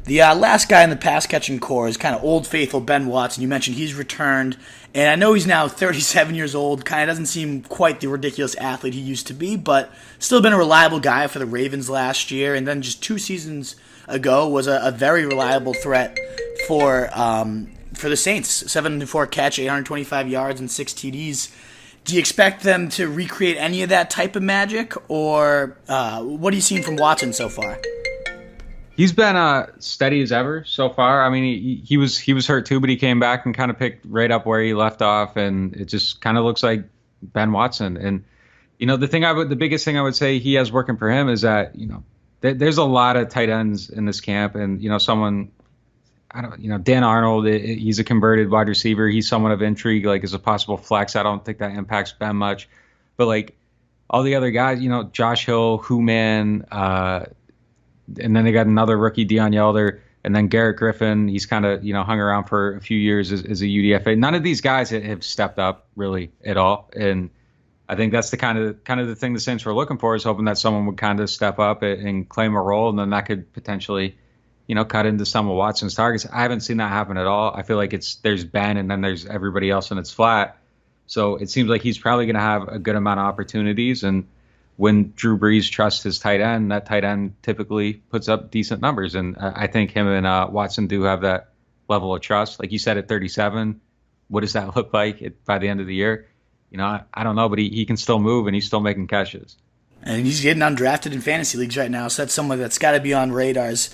The last guy in the pass catching core is kind of old faithful Ben Watson. You mentioned he's returned, and I know he's now 37 years old. Kind of doesn't seem quite the ridiculous athlete he used to be, but still been a reliable guy for the Ravens last year. And then just 2 seasons ago was a very reliable threat for the Saints. 7-4 catch, 825 yards, and 6 TDs. Do you expect them to recreate any of that type of magic, or what are you seeing from Watson so far? He's been steady as ever so far. I mean, he was hurt too, but he came back and kind of picked right up where he left off, and it just kind of looks like Ben Watson. And the biggest thing I would say he has working for him is that there's a lot of tight ends in this camp, and Dan Arnold, he's a converted wide receiver. He's somewhat of intrigue, like as a possible flex. I don't think that impacts Ben much, but like all the other guys, Josh Hill, Hooman, and then they got another rookie, Deion Yelder, and then Garrett Griffin. He's kind of, hung around for a few years as a UDFA. None of these guys have stepped up really at all. And I think that's the kind of the thing the Saints were looking for, is hoping that someone would kind of step up and claim a role. And then that could potentially, cut into some of Watson's targets. I haven't seen that happen at all. I feel like there's Ben and then there's everybody else and it's flat. So it seems like he's probably going to have a good amount of opportunities. And when Drew Brees trusts his tight end, that tight end typically puts up decent numbers. And I think him and Watson do have that level of trust. Like you said, at 37, what does that look like by the end of the year? I don't know, but he can still move and he's still making catches. And he's getting undrafted in fantasy leagues right now, so that's someone that's got to be on radars.